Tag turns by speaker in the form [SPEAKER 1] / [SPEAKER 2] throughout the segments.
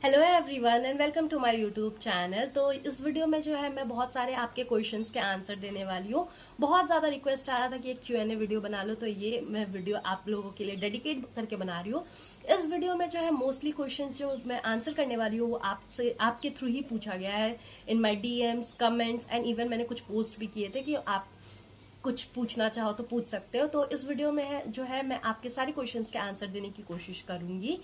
[SPEAKER 1] Hello everyone and welcome to my YouTube channel. तो इस video में जो है मैं बहुत सारे आपके क्वेश्चंस के आंसर देने वाली हूँ। बहुत ज्यादा रिक्वेस्ट आया था कि एक Q&A वीडियो बना लो, तो ये मैं वीडियो आप लोगों के लिए डेडिकेट करके बना रही हूँ। इस वीडियो में जो है मोस्टली क्वेश्चंस जो मैं आंसर करने वाली हूँ वो आपसे आपके थ्रू ही पूछा गया है इन माई DMs, कमेंट्स एंड इवन मैंने कुछ पोस्ट भी किए थे कि आप कुछ पूछना चाहो तो पूछ सकते हो। तो इस वीडियो में जो है मैं आपके सारे क्वेश्चंस के आंसर देने की कोशिश करूंगी।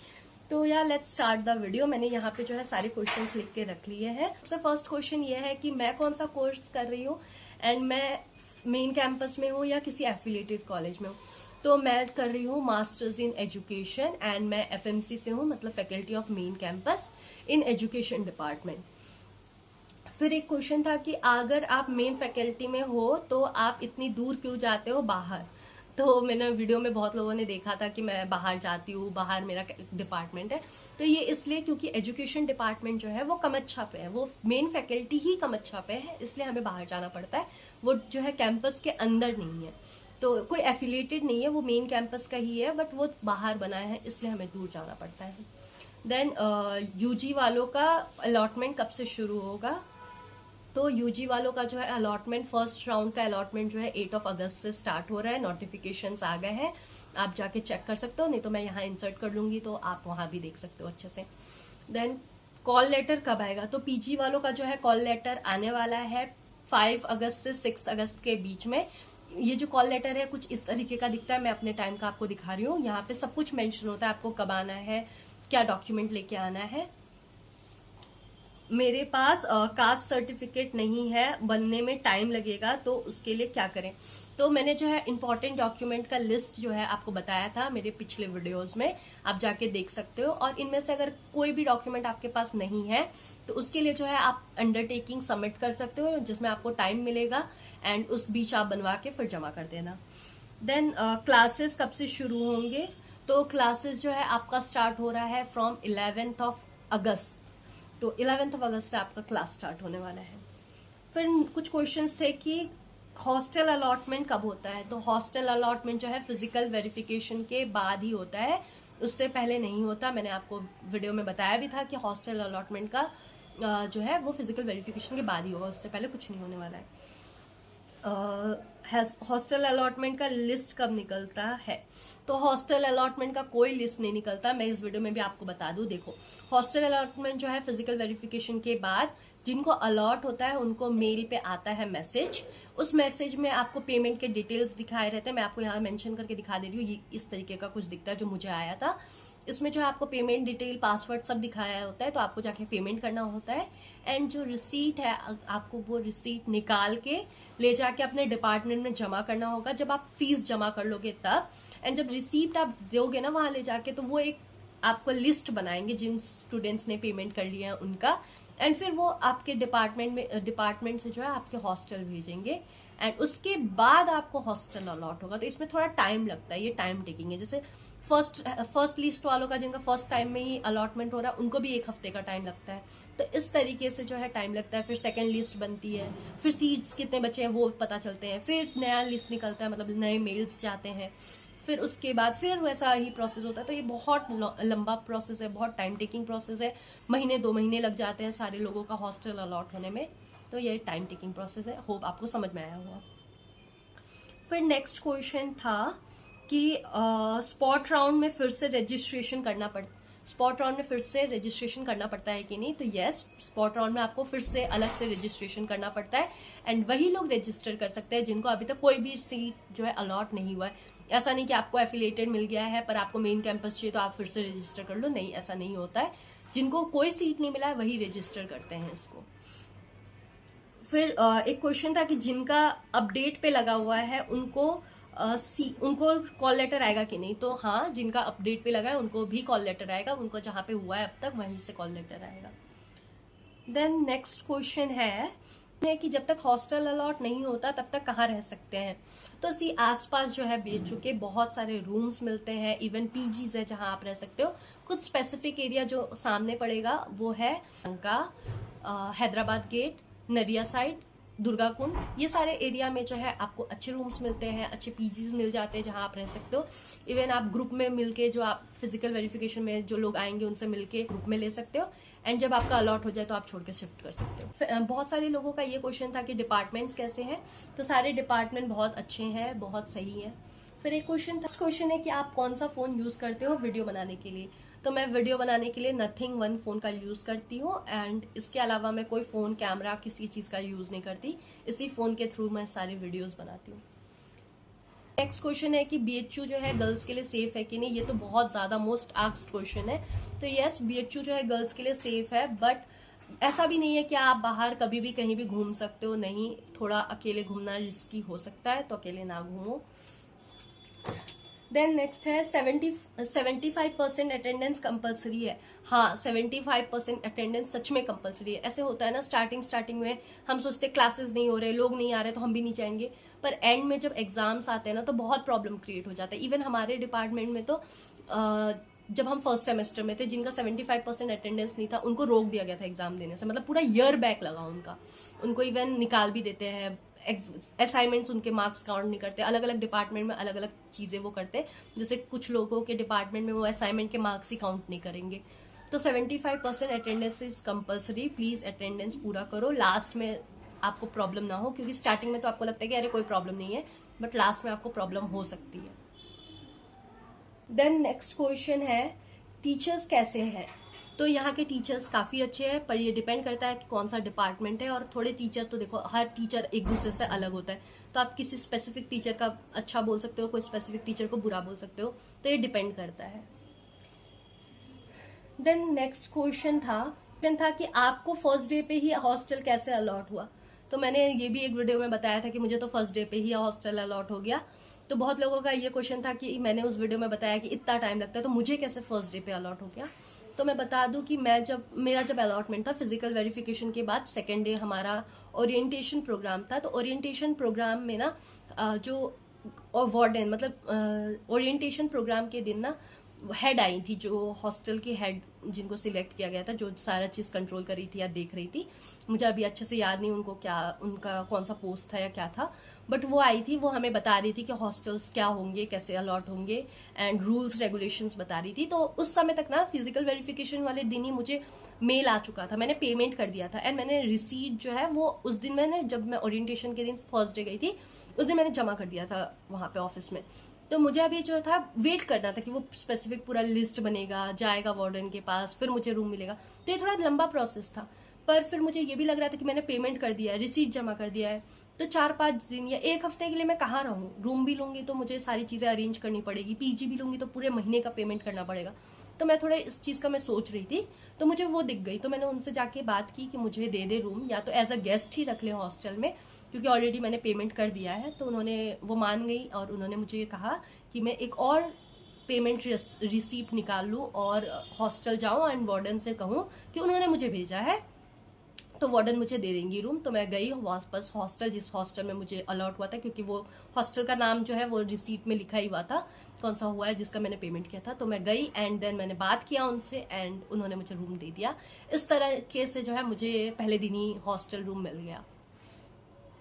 [SPEAKER 1] तो या लेट्स स्टार्ट द वीडियो। मैंने यहाँ पे जो है सारे क्वेश्चंस लिख के रख लिए हैं। सबसे फर्स्ट क्वेश्चन ये है कि मैं कौन सा कोर्स कर रही हूँ एंड मैं मेन कैंपस में हूँ या किसी एफिलिएटेड कॉलेज में हूँ। तो मैं कर रही हूँ मास्टर्स इन एजुकेशन एंड मैं FMC से हूँ, मतलब faculty of main campus in education department. फिर एक क्वेश्चन था कि अगर आप मेन फैकल्टी में हो तो आप इतनी दूर क्यों जाते हो बाहर। तो मैंने वीडियो में बहुत लोगों ने देखा था कि मैं बाहर जाती हूँ, बाहर मेरा डिपार्टमेंट है। तो ये इसलिए क्योंकि एजुकेशन डिपार्टमेंट जो है वो कमच्छा पे है, वो मेन फैकल्टी ही कमच्छा पे है, इसलिए हमें बाहर जाना पड़ता है। वो जो है कैंपस के अंदर नहीं है, तो कोई एफिलिएटेड नहीं है, वो मेन कैंपस का ही है, बट वो बाहर बना है इसलिए हमें दूर जाना पड़ता है। देन UG वालों का अलॉटमेंट कब से शुरू होगा। तो UG वालों का जो है अलॉटमेंट, फर्स्ट राउंड का अलॉटमेंट जो है 8 अगस्त से स्टार्ट हो रहा है। नोटिफिकेशंस आ गए हैं, आप जाके चेक कर सकते हो, नहीं तो मैं यहाँ इंसर्ट कर लूंगी तो आप वहां भी देख सकते हो अच्छे से। देन कॉल लेटर कब आएगा। तो PG वालों का जो है कॉल लेटर आने वाला है 5 अगस्त से 6 अगस्त के बीच में। ये जो कॉल लेटर है कुछ इस तरीके का दिखता है, मैं अपने टाइम का आपको दिखा रही हूँ। यहाँ पे सब कुछ मेंशन होता है, आपको कब आना है, क्या डॉक्यूमेंट लेके आना है। मेरे पास कास्ट सर्टिफिकेट नहीं है, बनने में टाइम लगेगा, तो उसके लिए क्या करें। तो मैंने जो है इंपॉर्टेंट डॉक्यूमेंट का लिस्ट जो है आपको बताया था मेरे पिछले वीडियोस में, आप जाके देख सकते हो। और इनमें से अगर कोई भी डॉक्यूमेंट आपके पास नहीं है तो उसके लिए जो है आप अंडरटेकिंग सबमिट कर सकते हो, जिसमें आपको टाइम मिलेगा एंड उस बीच आप बनवा के फिर जमा कर देना। देन क्लासेस कब से शुरू होंगे। तो क्लासेस जो है आपका स्टार्ट हो रहा है फ्रॉम 11 अगस्त। तो 11 अगस्त से आपका क्लास स्टार्ट होने वाला है। फिर कुछ क्वेश्चंस थे कि हॉस्टल अलॉटमेंट कब होता है। तो हॉस्टल अलॉटमेंट जो है फिजिकल वेरिफिकेशन के बाद ही होता है, उससे पहले नहीं होता। मैंने आपको वीडियो में बताया भी था कि हॉस्टल अलॉटमेंट का जो है वो फिजिकल वेरिफिकेशन के बाद ही होगा, उससे पहले कुछ नहीं होने वाला है। हॉस्टल अलॉटमेंट का लिस्ट कब निकलता है। तो हॉस्टल अलॉटमेंट का कोई लिस्ट नहीं निकलता, मैं इस वीडियो में भी आपको बता दूं। देखो, हॉस्टल अलॉटमेंट जो है फिजिकल वेरिफिकेशन के बाद जिनको अलॉट होता है उनको मेल पे आता है मैसेज। उस मैसेज में आपको पेमेंट के डिटेल्स दिखाए रहते हैं, मैं आपको यहाँ मेंशन करके दिखा दे रही हूँ। ये इस तरीके का कुछ दिखता है जो मुझे आया था। इसमें जो है आपको पेमेंट डिटेल, पासवर्ड सब दिखाया होता है, तो आपको जाके पेमेंट करना होता है। एंड जो रिसीट है आपको वो रिसीट निकाल के ले जाके अपने डिपार्टमेंट में जमा करना होगा, जब आप फीस जमा कर लोगे तब। एंड जब रिसीट आप दोगे ना वहां ले जाके, तो वो एक आपको लिस्ट बनाएंगे जिन स्टूडेंट्स ने पेमेंट कर लिया है उनका। एंड फिर वो आपके डिपार्टमेंट से जो है आपके हॉस्टल भेजेंगे एंड उसके बाद आपको हॉस्टल अलॉट होगा। तो इसमें थोड़ा टाइम लगता है, ये टाइम टेकिंग है। जैसे फर्स्ट लिस्ट वालों का जिनका फर्स्ट टाइम में ही अलॉटमेंट हो रहा है उनको भी 1 हफ्ते का टाइम लगता है। तो इस तरीके से जो है टाइम लगता है। फिर सेकंड लिस्ट बनती है, फिर सीट्स कितने बचे हैं वो पता चलते हैं, फिर नया लिस्ट निकलता है, मतलब नए मेल्स जाते हैं, फिर उसके बाद फिर वैसा ही प्रोसेस होता है। तो ये बहुत लंबा प्रोसेस है, बहुत टाइम टेकिंग प्रोसेस है। महीने 2 महीने लग जाते हैं सारे लोगों का हॉस्टल अलॉट होने में। तो ये टाइम टेकिंग प्रोसेस है, होप आपको समझ में आया होगा। फिर नेक्स्ट क्वेश्चन था कि स्पॉट राउंड में फिर से रजिस्ट्रेशन करना पड़ता स्पॉट राउंड में फिर से रजिस्ट्रेशन करना पड़ता है कि नहीं। तो यस, स्पॉट राउंड में आपको फिर से अलग से रजिस्ट्रेशन करना पड़ता है एंड वही लोग रजिस्टर कर सकते हैं जिनको अभी तक कोई भी सीट जो है अलॉट नहीं हुआ है। ऐसा नहीं कि आपको एफिलिएटेड मिल गया है पर आपको मेन कैंपस चाहिए तो आप फिर से रजिस्टर कर लो, नहीं, ऐसा नहीं होता है। जिनको कोई सीट नहीं मिला है वही रजिस्टर करते हैं इसको। फिर एक क्वेश्चन था कि जिनका अपडेट पे लगा हुआ है उनको कॉल लेटर आएगा कि नहीं। तो हाँ, जिनका अपडेट पे लगा है उनको भी कॉल लेटर आएगा, उनको जहां पे हुआ है अब तक वहीं से कॉल लेटर आएगा। देन नेक्स्ट क्वेश्चन है कि जब तक हॉस्टल अलॉट नहीं होता तब तक कहाँ रह सकते हैं। तो सी आसपास जो है BHU के बहुत सारे रूम्स मिलते हैं, इवन PGs है जहां आप रह सकते हो। कुछ स्पेसिफिक एरिया जो सामने पड़ेगा वो है हैदराबाद गेट, नरिया साइड, दुर्गा कुंड, ये सारे एरिया में जो है आपको अच्छे रूम्स मिलते हैं, अच्छे पीजीज मिल जाते हैं जहां आप रह सकते हो। इवन आप ग्रुप में मिलके, जो आप फिजिकल वेरिफिकेशन में जो लोग आएंगे उनसे मिलके ग्रुप में ले सकते हो, एंड जब आपका अलॉट हो जाए तो आप छोड़ के शिफ्ट कर सकते हो। बहुत सारे लोगों का ये क्वेश्चन था कि डिपार्टमेंट्स कैसे हैं, तो सारे डिपार्टमेंट बहुत अच्छे हैं, बहुत सही है। फिर एक क्वेश्चन है कि आप कौन सा फोन यूज करते हो वीडियो बनाने के लिए। तो मैं वीडियो बनाने के लिए नथिंग 1 फोन का यूज करती हूँ, एंड इसके अलावा मैं कोई फोन, कैमरा, किसी चीज का यूज नहीं करती। इसी फोन के थ्रू मैं सारी वीडियोस बनाती हूँ। नेक्स्ट क्वेश्चन है कि BHU जो है गर्ल्स के लिए सेफ है कि नहीं। ये तो बहुत ज्यादा मोस्ट आस्क्ड क्वेश्चन है। तो यस, BHU जो है गर्ल्स के लिए सेफ है, बट ऐसा भी नहीं है कि आप बाहर कभी भी कहीं भी घूम सकते हो। नहीं, थोड़ा अकेले घूमना रिस्की हो सकता है, तो अकेले ना घूमो। देन नेक्स्ट है 75% अटेंडेंस कंपलसरी है। हाँ, 75% अटेंडेंस सच में कंपलसरी है। ऐसे होता है ना, स्टार्टिंग में हम सोचते क्लासेस नहीं हो रहे, लोग नहीं आ रहे, तो हम भी नहीं जाएंगे, पर एंड में जब एग्जाम्स आते हैं ना तो बहुत प्रॉब्लम क्रिएट हो जाता है। इवन हमारे डिपार्टमेंट में तो जब हम फर्स्ट सेमेस्टर में थे, जिनका 75% अटेंडेंस नहीं था उनको रोक दिया गया था एग्जाम देने से, मतलब पूरा ईयर बैक लगा उनको इवन निकाल भी देते हैं। असाइनमेंट्स उनके मार्क्स काउंट नहीं करते। अलग अलग डिपार्टमेंट में अलग अलग चीजें वो करते, जैसे कुछ लोगों के डिपार्टमेंट में वो असाइनमेंट के मार्क्स ही काउंट नहीं करेंगे। तो 75% attendance is compulsory. Please attendance पूरा करो, लास्ट में आपको प्रॉब्लम ना हो, क्योंकि स्टार्टिंग में तो आपको लगता है कि अरे कोई प्रॉब्लम नहीं है, बट लास्ट में आपको प्रॉब्लम हो सकती है। देन नेक्स्ट क्वेश्चन है टीचर्स कैसे हैं। तो यहाँ के टीचर्स काफी अच्छे हैं, पर ये डिपेंड करता है कि कौन सा डिपार्टमेंट है। और थोड़े टीचर तो देखो, हर टीचर एक दूसरे से अलग होता है, तो आप किसी स्पेसिफिक टीचर का अच्छा बोल सकते हो, कोई स्पेसिफिक टीचर को बुरा बोल सकते हो, तो ये डिपेंड करता है। देन नेक्स्ट क्वेश्चन था कि आपको फर्स्ट डे पे ही हॉस्टल कैसे अलॉट हुआ। तो मैंने ये भी एक वीडियो में बताया था कि मुझे तो फर्स्ट डे पे ही हॉस्टल अलॉट हो गया। तो बहुत लोगों का ये क्वेश्चन था कि मैंने उस वीडियो में बताया कि इतना टाइम लगता है, तो मुझे कैसे फर्स्ट डे पे अलॉट हो गया। तो मैं बता दूं कि मेरा जब अलॉटमेंट था, फिजिकल वेरिफिकेशन के बाद सेकेंड डे हमारा ओरिएंटेशन प्रोग्राम था। तो ओरिएंटेशन प्रोग्राम में ना जो वार्डन, मतलब ओरिएंटेशन प्रोग्राम के दिन ना हेड आई थी, जो हॉस्टल की हेड जिनको सिलेक्ट किया गया था, जो सारा चीज कंट्रोल कर रही थी या देख रही थी, मुझे अभी अच्छे से याद नहीं उनका कौन सा पोस्ट था या क्या था, बट वो आई थी, वो हमें बता रही थी कि हॉस्टल्स क्या होंगे, कैसे अलॉट होंगे, एंड रूल्स रेगुलेशंस बता रही थी। तो उस समय तक ना फिजिकल वेरिफिकेशन वाले दिन ही मुझे मेल आ चुका था, मैंने पेमेंट कर दिया था, एंड मैंने रिसीट जो है वो उस दिन मैंने, जब मैं ओरिएंटेशन के दिन फर्स्ट डे गई थी, उस दिन मैंने जमा कर दिया था वहां पे ऑफिस में। तो मुझे अभी जो था वेट करना था कि वो स्पेसिफिक पूरा लिस्ट बनेगा, जाएगा वार्डन के पास, फिर मुझे रूम मिलेगा। तो ये थोड़ा लंबा प्रोसेस था, पर फिर मुझे ये भी लग रहा था कि मैंने पेमेंट कर दिया है, रिसीट जमा कर दिया है, तो 4-5 दिन या 1 हफ्ते के लिए मैं कहाँ रहूं। रूम भी लूंगी तो मुझे सारी चीजें अरेंज करनी पड़ेगी, पीजी भी लूंगी तो पूरे महीने का पेमेंट करना पड़ेगा। तो मैं थोड़ा इस चीज का मैं सोच रही थी, तो मुझे वो दिख गई, तो मैंने उनसे जाके बात की कि मुझे दे दे रूम, या तो एज अ गेस्ट ही रख ले हॉस्टल में, क्योंकि ऑलरेडी मैंने पेमेंट कर दिया है। तो वो मान गई, और उन्होंने मुझे कहा कि मैं एक और पेमेंट रिसीप्ट निकाल लूं और हॉस्टल जाऊं एंड वार्डन से कहूं कि उन्होंने मुझे भेजा है, तो वार्डन मुझे दे देंगी रूम। तो मैं गई वापस हॉस्टल, जिस हॉस्टल में मुझे अलॉट हुआ था, क्योंकि वो हॉस्टल का नाम जो है वो रिसीट में लिखा ही हुआ था, कौन सा हुआ है जिसका मैंने पेमेंट किया था। तो मैं गई एंड देन मैंने बात किया उनसे, एंड उन्होंने मुझे रूम दे दिया। इस तरह से जो है मुझे पहले दिन ही हॉस्टल रूम मिल गया।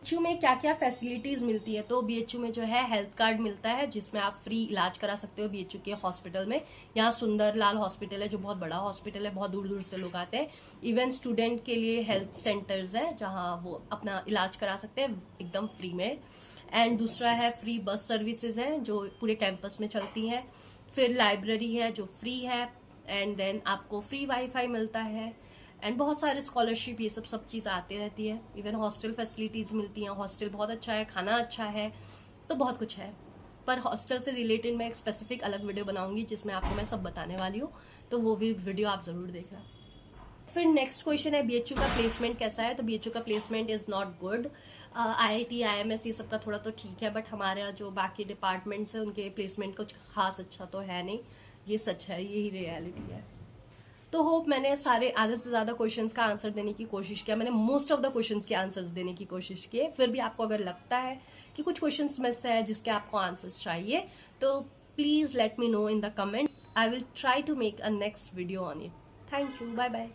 [SPEAKER 1] BHU में क्या क्या फैसिलिटीज मिलती है। तो BHU में जो है हेल्थ कार्ड मिलता है, जिसमें आप फ्री इलाज करा सकते हो BHU के हॉस्पिटल में। यहाँ सुंदरलाल हॉस्पिटल है, जो बहुत बड़ा हॉस्पिटल है, बहुत दूर दूर से लोग आते हैं। इवन स्टूडेंट के लिए हेल्थ सेंटर्स है, जहाँ वो अपना इलाज करा सकते हैं एकदम फ्री में। एंड दूसरा है फ्री बस सर्विसेज है, जो पूरे कैंपस में चलती है। फिर लाइब्रेरी है जो फ्री है, एंड देन आपको फ्री वाईफाई मिलता है, एंड बहुत सारे स्कॉलरशिप, ये सब चीज आती रहती है। इवन हॉस्टल फैसिलिटीज मिलती हैं, हॉस्टल बहुत अच्छा है, खाना अच्छा है, तो बहुत कुछ है। पर हॉस्टल से रिलेटेड मैं एक स्पेसिफिक अलग वीडियो बनाऊंगी, जिसमें आपको मैं सब बताने वाली हूँ, तो वो भी वीडियो आप जरूर देखना। फिर नेक्स्ट क्वेश्चन है BHU का प्लेसमेंट कैसा है। तो BHU का placement is not good. IIT IMS ये सबका थोड़ा तो ठीक है, बट हमारे जो बाकी डिपार्टमेंट्स है उनके प्लेसमेंट कुछ खास अच्छा तो है नहीं, ये सच है, यही रियलिटी है। तो होप मैंने सारे आधे से ज्यादा क्वेश्चंस का आंसर देने की कोशिश किया, मैंने मोस्ट ऑफ द क्वेश्चंस के आंसर्स देने की कोशिश की। फिर भी आपको अगर लगता है कि कुछ क्वेश्चंस मिस है जिसके आपको आंसर्स चाहिए, तो please let me know in the comment. I will try to make a next video on it. Thank you, bye bye.